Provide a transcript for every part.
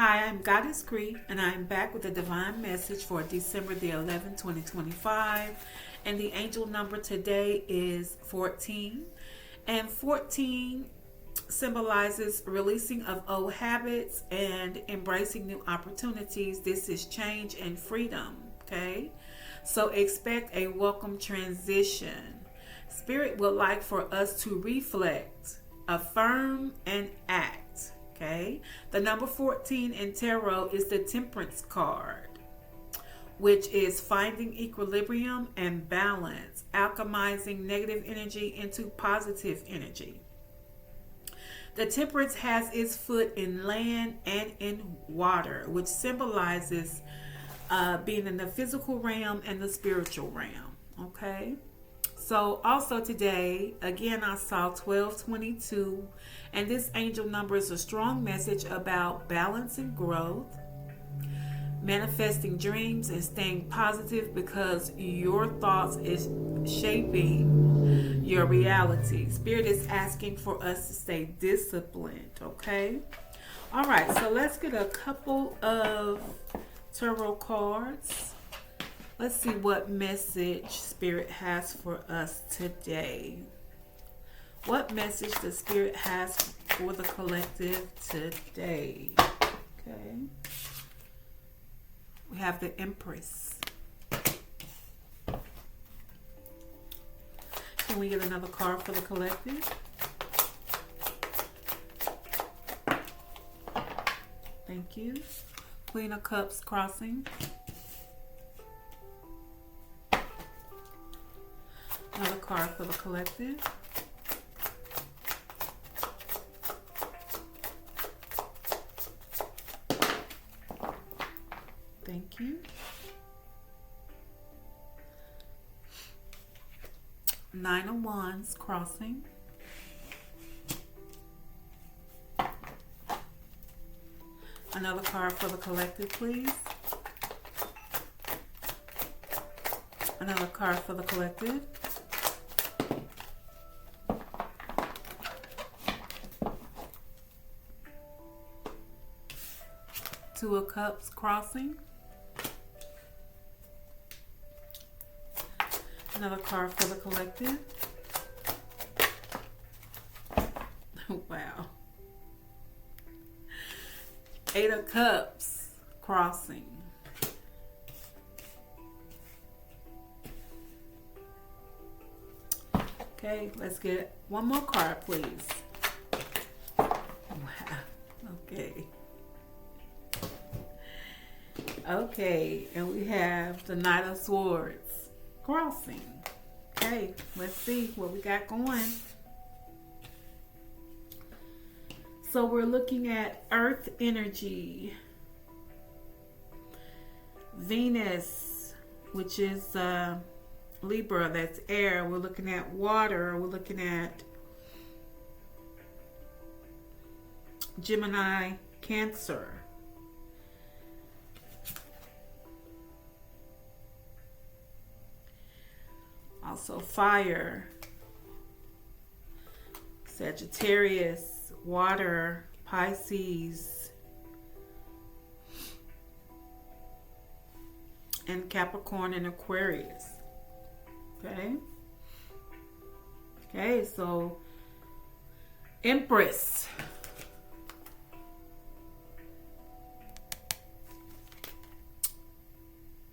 Hi, I'm Goddess Cree, and I'm back with a divine message for December the 11th, 2025. And the angel number today is 14. And 14 symbolizes releasing of old habits and embracing new opportunities. This is change and freedom, okay? So expect a welcome transition. Spirit would like for us to reflect, affirm, and act. Okay, the number 14 in tarot is the Temperance card, which is finding equilibrium and balance, alchemizing negative energy into positive energy. The Temperance has its foot in land and in water, which symbolizes being in the physical realm and the spiritual realm. Okay. So also today, again, I saw 1222, and this angel number is a strong message about balance and growth, manifesting dreams and staying positive because your thoughts is shaping your reality. Spirit is asking for us to stay disciplined, okay? All right, so let's get a couple of tarot cards. Let's see what message Spirit has for us today. What message the Spirit has for the collective today? Okay. We have the Empress. Can we get another card for the collective? Thank you. Queen of Cups crossing. Another card for the collective. Thank you. Nine of Wands crossing. Another card for the collective, please. Another card for the collective. Two of Cups crossing. Another card for the collective. Wow. Eight of Cups crossing. Okay, let's get one more card, please. Wow. Okay. Okay, and we have the Knight of Swords crossing. Okay, let's see what we got going. So we're looking at earth energy. Venus, which is Libra, that's air. We're looking at water. We're looking at Gemini, Cancer. Also fire, Sagittarius, water, Pisces, and Capricorn and Aquarius. Okay. Okay, so Empress.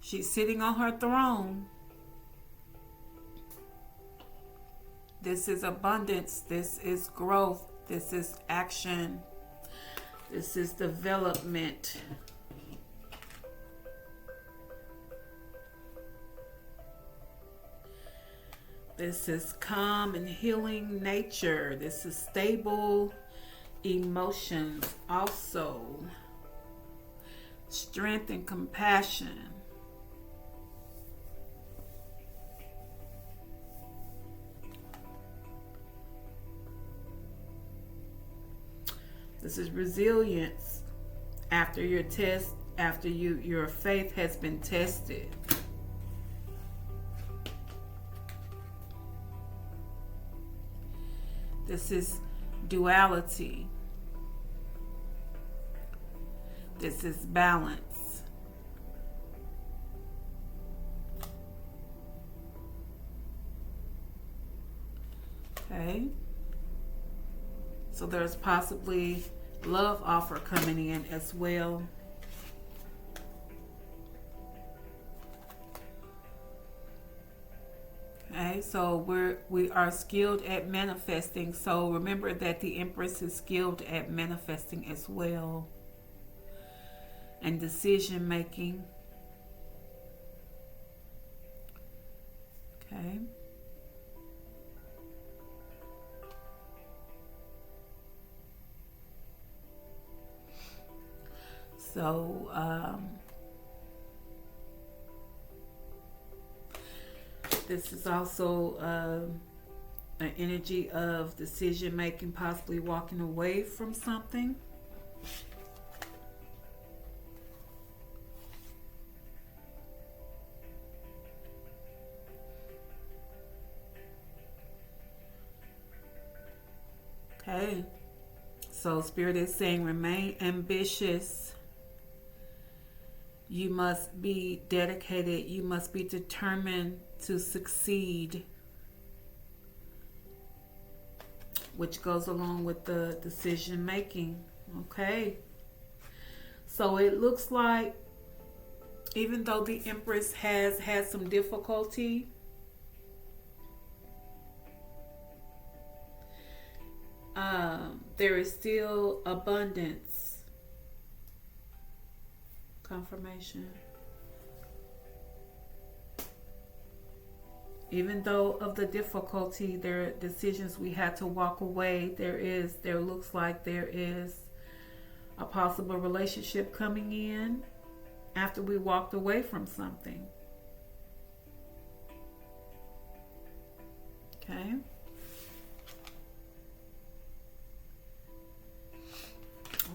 She's sitting on her throne. This is abundance. This is growth. This is action. This is development. This is calm and healing nature. This is stable emotions. Also, strength and compassion. This is resilience after your test, after your faith has been tested. This is duality. This is balance. Okay. So there's possibly love offer coming in as well. Okay, so we are skilled at manifesting. So remember that the Empress is skilled at manifesting as well. And decision making. Okay. So this is also an energy of decision making, possibly walking away from something. Okay, so Spirit is saying remain ambitious. You must be dedicated. You must be determined to succeed, which goes along with the decision making. Okay, so it looks like even though the Empress has had some difficulty, there is still abundance. Confirmation. Even though of the difficulty, there are decisions we had to walk away. There looks like there is a possible relationship coming in after we walked away from something. Okay.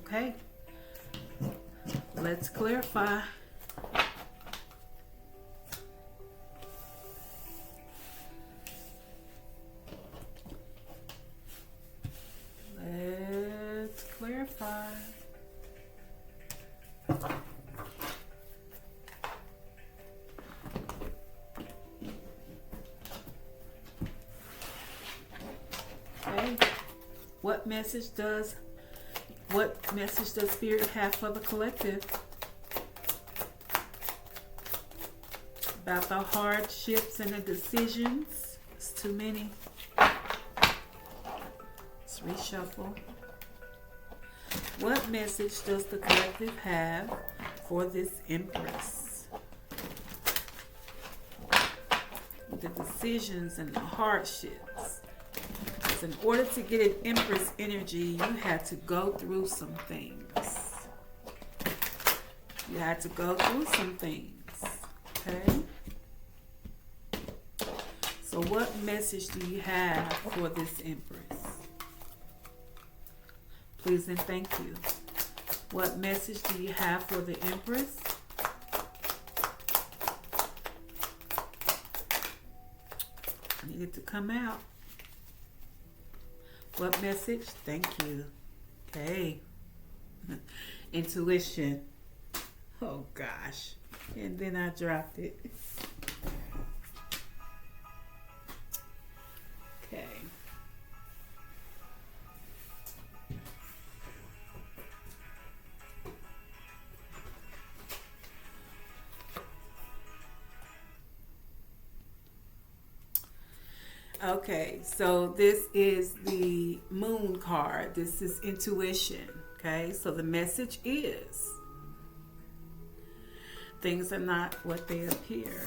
Okay. Let's clarify. Let's clarify. Okay. What message does Spirit have for the collective? About the hardships and the decisions. It's too many. Let's reshuffle. What message does the collective have for this Empress? The decisions and the hardships. So in order to get an Empress energy, you had to go through some things. You had to go through some things. Okay? So what message do you have for this Empress? Please and thank you. What message do you have for the Empress? I need it to come out. What message? Thank you. Okay. Intuition. Oh gosh. And then I dropped it. Okay. Okay, so this is the Moon card. This is intuition. Okay, so the message is things are not what they appear.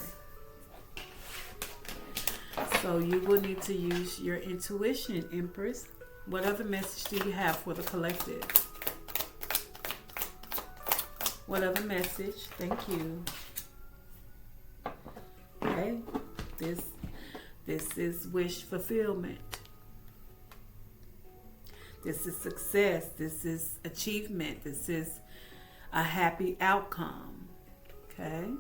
So you will need to use your intuition, Empress. What other message do you have for the collective? What other message? Thank you. Okay, this is wish fulfillment. This is success. This is achievement. This is a happy outcome. Okay?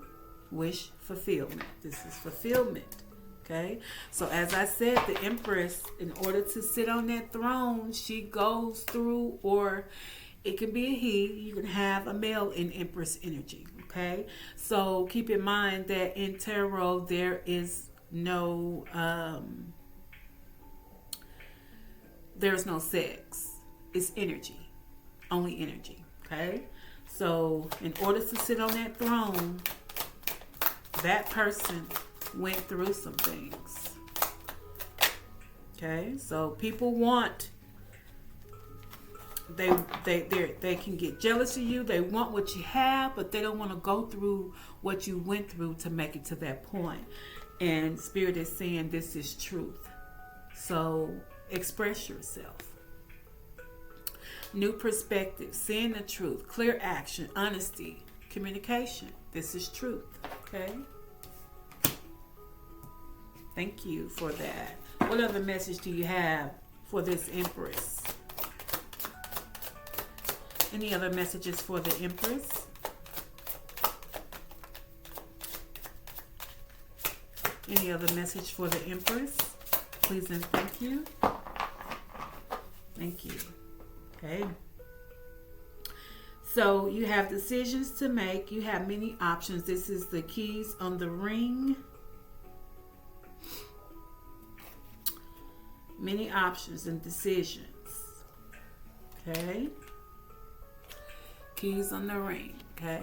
Wish fulfillment. This is fulfillment. Okay? So as I said, the Empress, in order to sit on that throne, she goes through or It can be a he. You can have a male in Empress energy. Okay, so keep in mind that in tarot there is no there's no sex. It's energy, only energy. Okay, so in order to sit on that throne, that person went through some things. Okay, so people want, they can get jealous of you. They want what you have, but they don't want to go through what you went through to make it to that point. And Spirit is saying this is truth. So express yourself. New perspective, seeing the truth, clear action, honesty, communication. This is truth. Okay. Thank you for that. What other message do you have for this Empress? Any other messages for the Empress? Any other message for the Empress? Please and thank you. Thank you. Okay. So you have decisions to make. You have many options. This is the keys on the ring. Many options and decisions. Okay. Keys on the ring. Okay.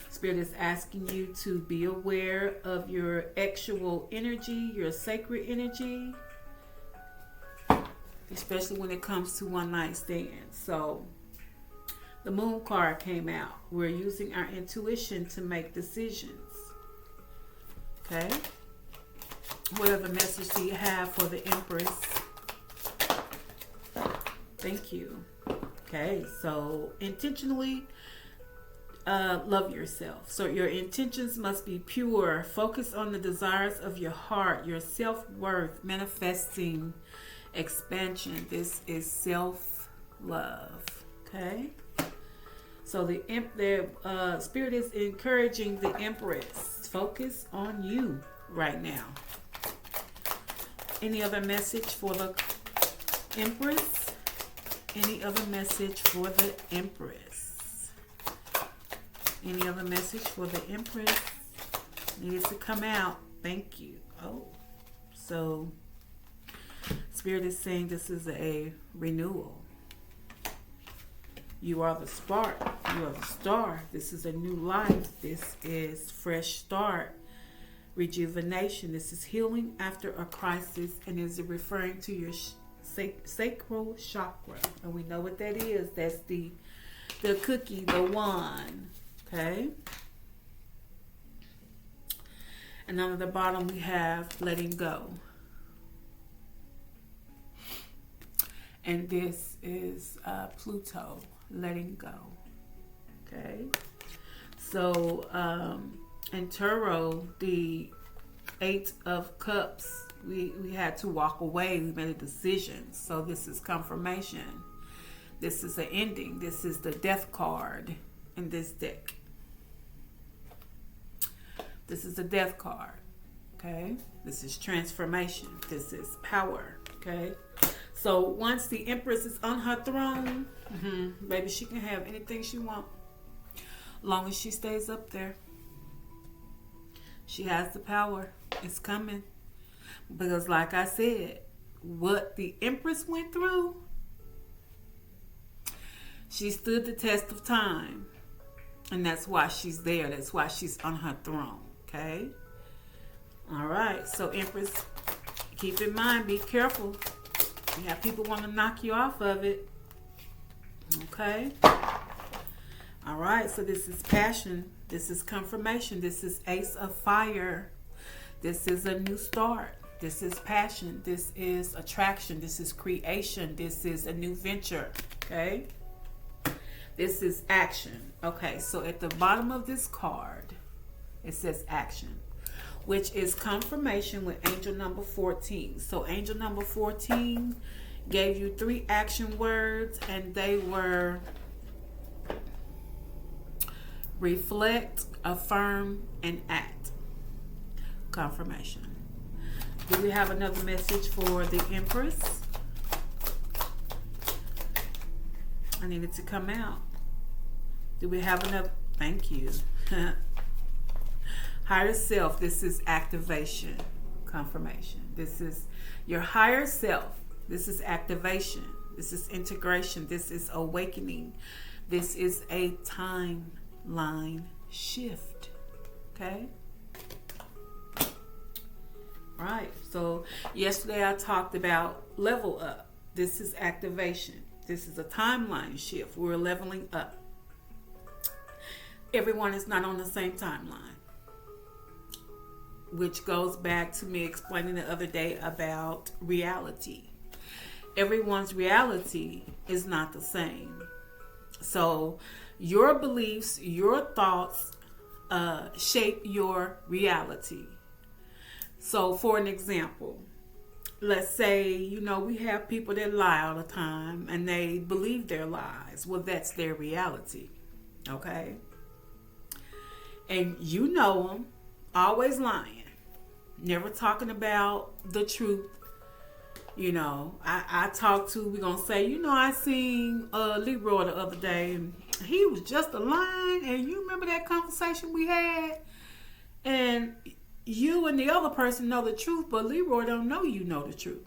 Spirit is asking you to be aware of your actual energy, your sacred energy, especially when it comes to one night stands. So the Moon card came out. We're using our intuition to make decisions. Okay. What other message do you have for the Empress? Thank you. Okay, so intentionally love yourself. So your intentions must be pure. Focus on the desires of your heart, your self-worth, manifesting expansion. This is self-love. Okay. So the Spirit is encouraging the Empress. Focus on you right now. Any other message for the Empress? Any other message for the Empress? Any other message for the Empress? Needed to come out. Thank you. Oh, so Spirit is saying this is a renewal. You are the spark. You are the star. This is a new life. This is fresh start. Rejuvenation. This is healing after a crisis, and is referring to your sacral chakra, and we know what that is. That's the cookie, the wand. Okay. And down at the bottom we have letting go, and this is Pluto, letting go. Okay. So in tarot, the 8 of Cups, we had to walk away. We made a decision. So this is confirmation. This is an ending. This is the Death card in this deck. This is the Death card. Okay. This is transformation. This is power. Okay. So once the Empress is on her throne, baby, she can have anything she wants, long as she stays up there. She has the power. It's coming. Because like I said, what the Empress went through, she stood the test of time. And that's why she's there. That's why she's on her throne. Okay? All right. So Empress, keep in mind, be careful. You have people want to knock you off of it. Okay? All right. So this is passion. This is confirmation. This is Ace of Fire. This is a new start. This is passion. This is attraction. This is creation. This is a new venture. Okay? This is action. Okay, so at the bottom of this card, it says action, which is confirmation with angel number 14. So angel number 14 gave you 3 action words, and they were reflect, affirm, and act. Confirmation. Do we have another message for the Empress? I needed to come out. Do we have enough? Thank you. Higher self. This is activation, confirmation. This is your higher self. This is activation. This is integration. This is awakening. This is a timeline shift. Okay? Right. So yesterday I talked about level up. This is activation. This is a timeline shift. We're leveling up. Everyone is not on the same timeline, which goes back to me explaining the other day about reality. Everyone's reality is not the same. So your beliefs, your thoughts shape your reality. So for an example, let's say, we have people that lie all the time and they believe their lies. Well, that's their reality. Okay? And you know them, always lying, never talking about the truth. I talked to, we're going to say, I seen Leroy the other day, and he was just a lying, and you remember that conversation we had? And you and the other person know the truth, but Leroy don't know you know the truth.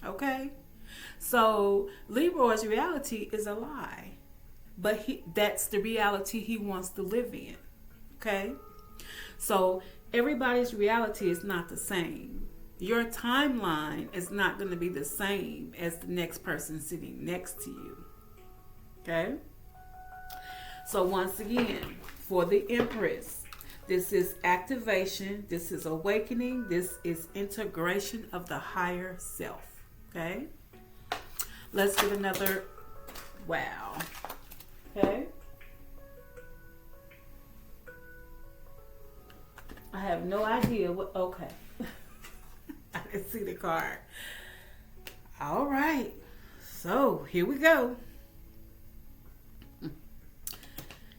Okay? So Leroy's reality is a lie, but that's the reality he wants to live in. Okay? So everybody's reality is not the same. Your timeline is not going to be the same as the next person sitting next to you. Okay? So once again, for the Empress, this is activation, this is awakening, this is integration of the higher self. Okay? Let's get another wow. Okay? I have no idea what, okay. I didn't see the card. All right. So, here we go.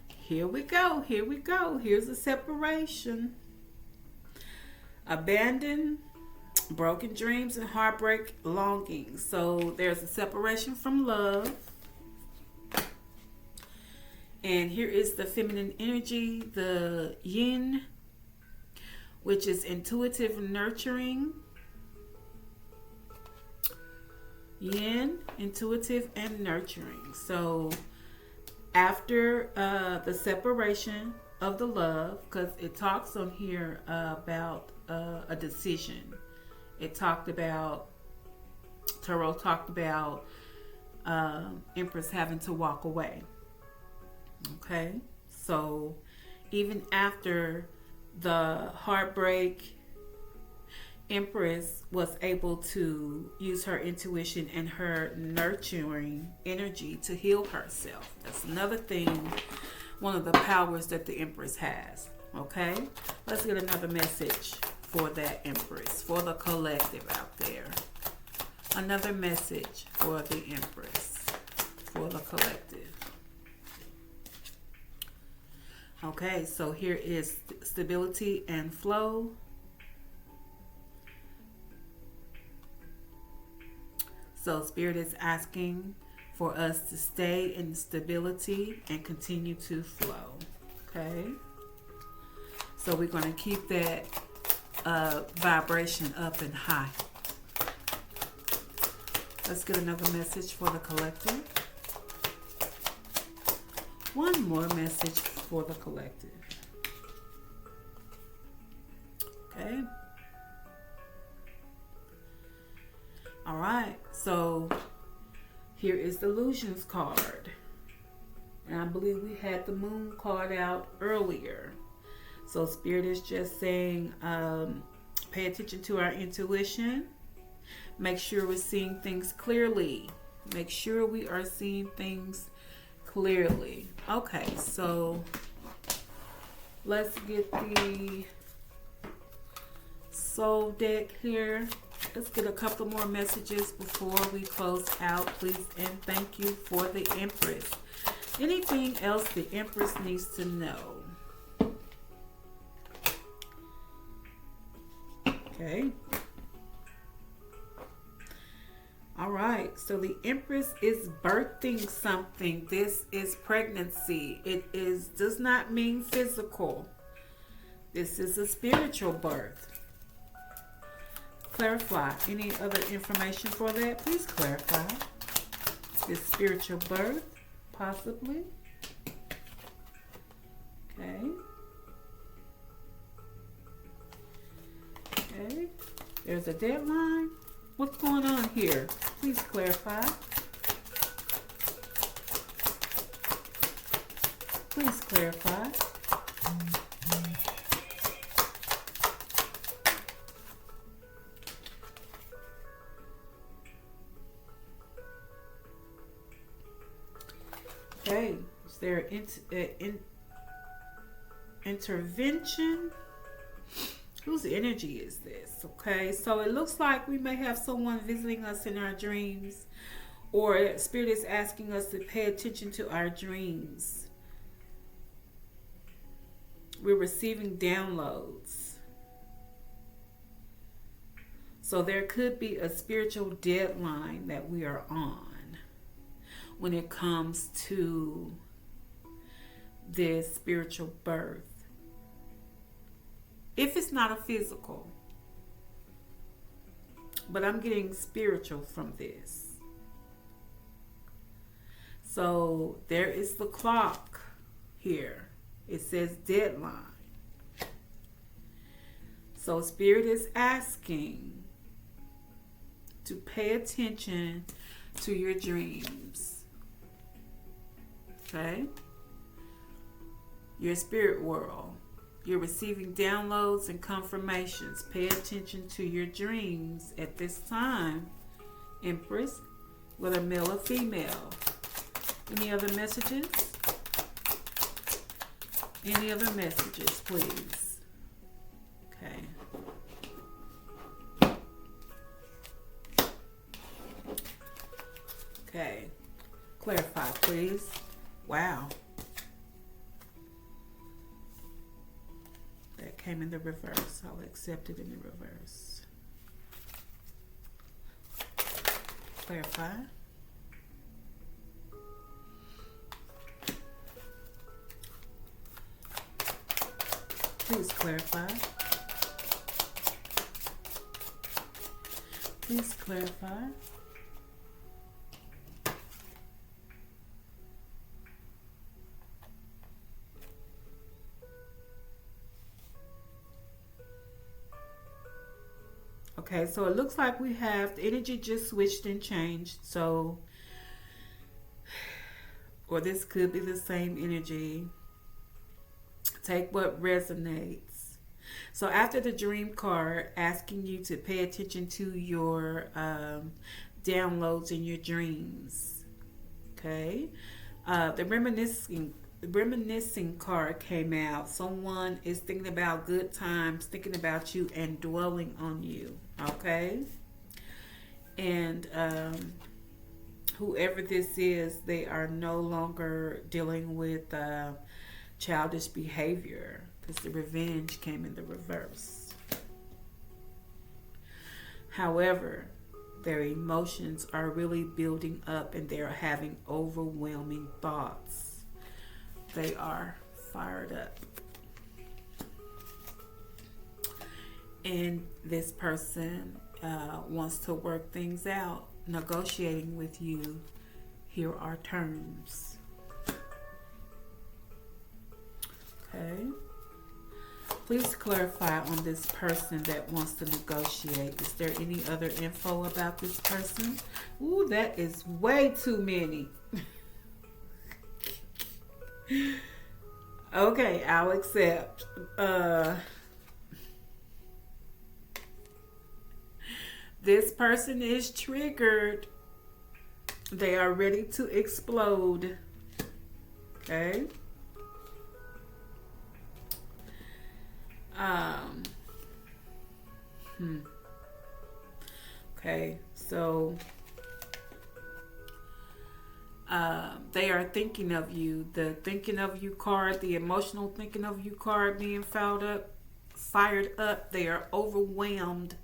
Here we go. Here we go. Here's a separation. Abandon, broken dreams, and heartbreak longing. So, there's a separation from love. And here is the feminine energy, the yin, which is intuitive nurturing. Yin, intuitive and nurturing. So after the separation of the love, because it talks on here about a decision. It talked about, Tarot talked about Empress having to walk away. Okay, so even after the heartbreak, Empress was able to use her intuition and her nurturing energy to heal herself. That's another thing, one of the powers that the Empress has. Okay, let's get another message for that Empress, for the collective out there. Another message for the Empress, for the collective. Okay, so here is stability and flow. So Spirit is asking for us to stay in stability and continue to flow. Okay. So we're going to keep that vibration up and high. Let's get another message for the collective. One more message for the collective. Okay. All right. So here is the illusions card. And I believe we had the moon card out earlier. So Spirit is just saying, pay attention to our intuition. Make sure we're seeing things clearly. Make sure we are seeing things clearly. Okay, so let's get the soul deck here. Let's get a couple more messages before we close out, please. And thank you for the Empress. Anything else the Empress needs to know? Okay. All right, so the Empress is birthing something. This is pregnancy. It is does not mean physical. This is a spiritual birth. Clarify. Any other information for that? Please clarify. This spiritual birth, possibly. Okay. Okay. There's a deadline. What's going on here? Please clarify. Please clarify. Okay. Is there intervention? Whose energy is this? Okay, so it looks like we may have someone visiting us in our dreams, or Spirit is asking us to pay attention to our dreams. We're receiving downloads. So there could be a spiritual deadline that we are on when it comes to this spiritual birth. If it's not a physical, but I'm getting spiritual from this. So there is the clock here. It says deadline. So Spirit is asking to pay attention to your dreams. Okay? Your spirit world. You're receiving downloads and confirmations. Pay attention to your dreams at this time, Empress, whether male or female. Any other messages? Any other messages, please? Okay. Okay. Clarify, please. Wow. That came in the reverse. I'll accept it in the reverse. Clarify. Please clarify. Please clarify. Okay, so it looks like we have the energy just switched and changed. So, or this could be the same energy. Take what resonates. So after the dream card asking you to pay attention to your downloads in your dreams. Okay. The reminiscing card came out. Someone is thinking about good times, thinking about you and dwelling on you. Okay. And whoever this is, they are no longer dealing with childish behavior, because the revenge came in the reverse. However, their emotions are really building up and they're having overwhelming thoughts. They are fired up. And this person wants to work things out, negotiating with you. Here are terms. Okay. Please clarify on this person that wants to negotiate. Is there any other info about this person? Ooh, that is way too many. Okay, I'll accept. This person is triggered. They are ready to explode. Okay. Okay, so they are thinking of you. The thinking of you card, the emotional thinking of you card being fired up. They are overwhelmed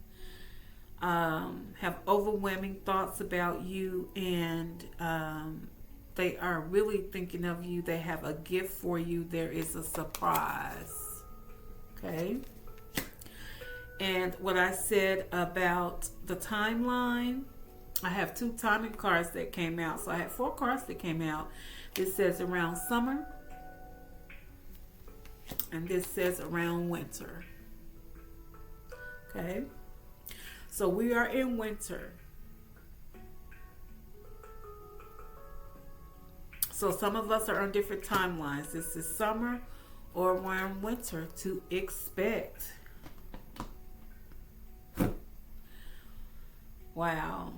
have overwhelming thoughts about you, and they are really thinking of you. They have a gift for you. There is a surprise. Okay. And what I said about the timeline, I have 2 timing cards that came out. So I had 4 cards that came out. This says around summer, and this says around winter. Okay. So we are in winter. So some of us are on different timelines. This is summer or we're in winter to expect. Wow.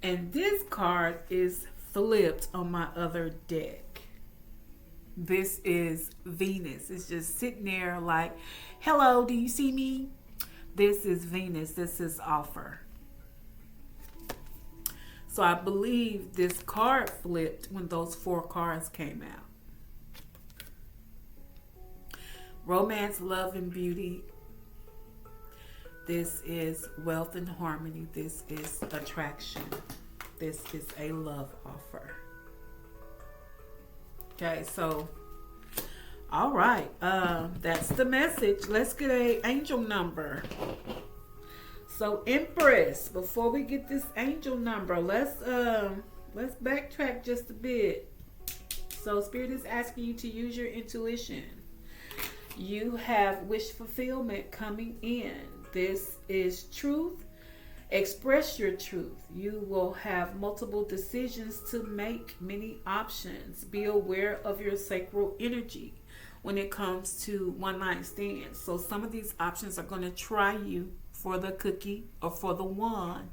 And this card is flipped on my other deck. This is Venus. It's just sitting there like, hello, do you see me? This is Venus. This is offer. So I believe this card flipped when those 4 cards came out. Romance, love, and beauty. This is wealth and harmony. This is attraction. This is a love offer. Okay, so, all right. That's the message. Let's get an angel number. So, Empress, before we get this angel number, let's backtrack just a bit. So, Spirit is asking you to use your intuition. You have wish fulfillment coming in. This is truth. Express your truth. You will have multiple decisions to make, many options. Be aware of your sacral energy when it comes to one-night stands. So some of these options are going to try you for the cookie or for the wand.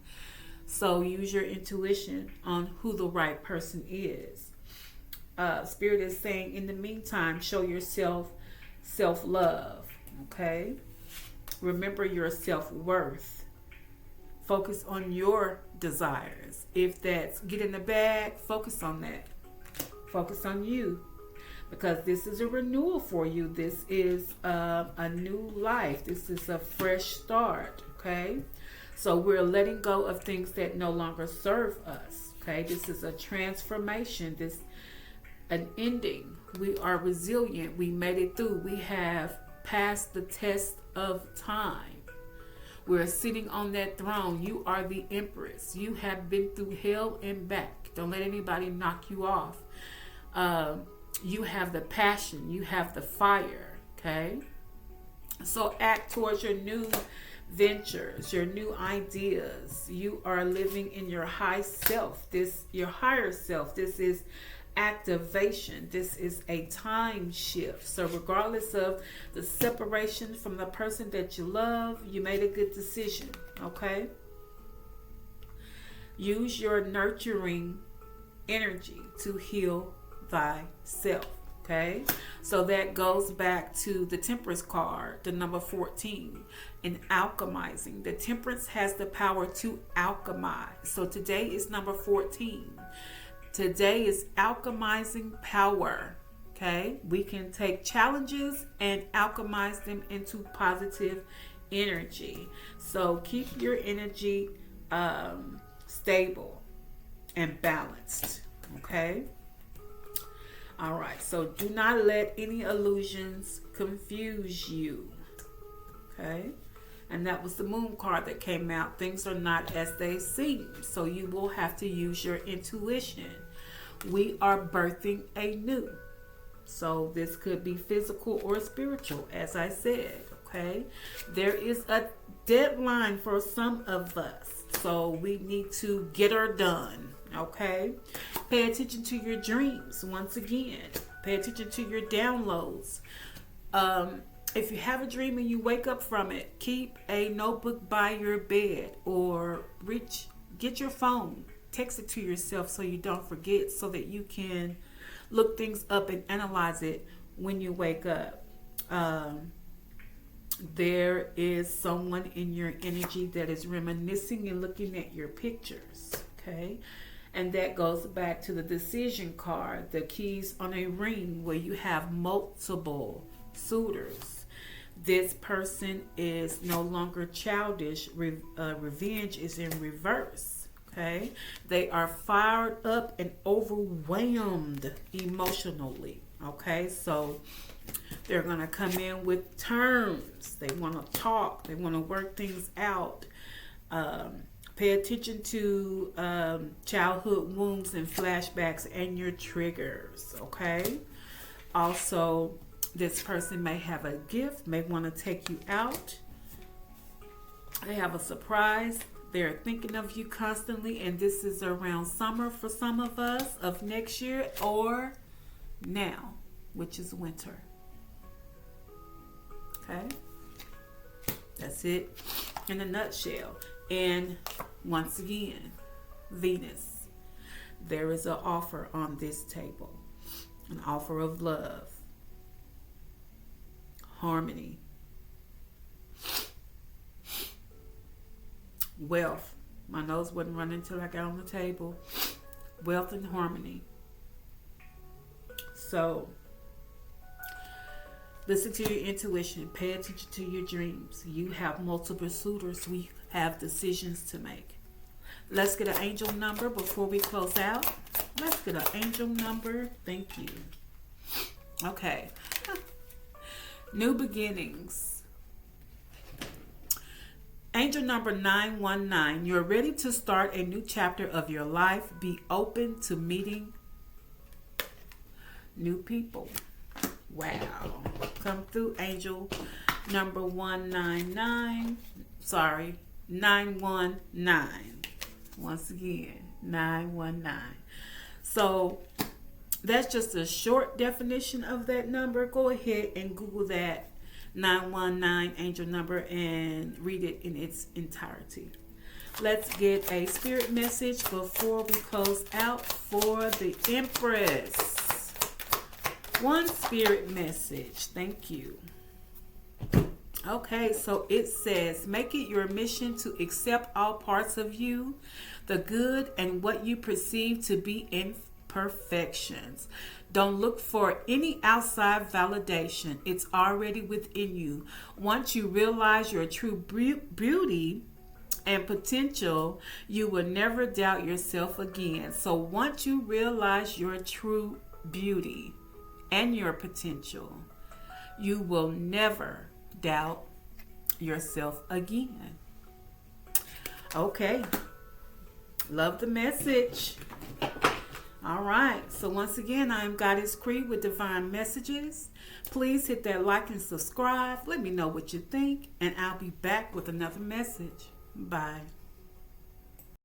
So use your intuition on who the right person is. Spirit is saying, in the meantime, show yourself self-love. Okay? Remember your self-worth. Focus on your desires. If that's get in the bag, focus on that. Focus on you. Because this is a renewal for you. This is a new life. This is a fresh start. Okay? So we're letting go of things that no longer serve us. Okay? This is a transformation. This an ending. We are resilient. We made it through. We have passed the test of time. We're sitting on that throne. You are the Empress. You have been through hell and back. Don't let anybody knock you off. You have the passion. You have the fire. Okay? So act towards your new ventures, your new ideas. You are living in your high self. Your higher self. This is activation. This is a time shift. So regardless of the separation from the person that you love, you made a good decision. Okay? Use your nurturing energy to heal thyself. Okay? So that goes back to the Temperance card, the number 14, in alchemizing. The Temperance has the power to alchemize. So today is number 14. Today is alchemizing power. Okay? We can take challenges and alchemize them into positive energy. So keep your energy stable and balanced. Okay? All right. So do not let any illusions confuse you. Okay? And that was the Moon card that came out. Things are not as they seem. So you will have to use your intuition. We are birthing anew. So this could be physical or spiritual, as I said. Okay? There is a deadline for some of us. So we need to get her done. Okay? Pay attention to your dreams. Once again, pay attention to your downloads. If you have a dream and you wake up from it, keep a notebook by your bed or get your phone, text it to yourself so you don't forget, so that you can look things up and analyze it when you wake up. There is someone in your energy that is reminiscing and looking at your pictures. Okay? And that goes back to the Decision card, the keys on a ring, where you have multiple suitors. This person is no longer childish. Revenge is in reverse. Okay, they are fired up and overwhelmed emotionally. Okay, so they're gonna come in with terms. They want to talk. They want to work things out. Pay attention to childhood wounds and flashbacks and your triggers. Okay. Also, this person may have a gift, may want to take you out. They have a surprise. They're thinking of you constantly, and this is around summer for some of us of next year or now, which is winter. Okay? That's it in a nutshell. And once again, Venus, there is an offer on this table, an offer of love, harmony, wealth. My nose wasn't running until I got on the table. Wealth and harmony. So, listen to your intuition. Pay attention to your dreams. You have multiple suitors. We have decisions to make. Let's get an angel number before we close out. Let's get an angel number. Thank you. Okay. New beginnings. Angel number 919. You're ready to start a new chapter of your life. Be open to meeting new people. Wow. Come through, angel number 199. Sorry, 919. Once again, 919. So that's just a short definition of that number. Go ahead and Google that 919 angel number and read it in its entirety. Let's get a spirit message before we close out for the Empress. One spirit message. Thank you. Okay, so it says, make it your mission to accept all parts of you, the good and what you perceive to be imperfections. Don't look for any outside validation. It's already within you. Once you realize your true beauty and potential, you will never doubt yourself again. So once you realize your true beauty and your potential, you will never doubt yourself again. Okay. Love the message. All right. So once again, I am Goddess Cree with Divine Messages. Please hit that like and subscribe. Let me know what you think, and I'll be back with another message. Bye.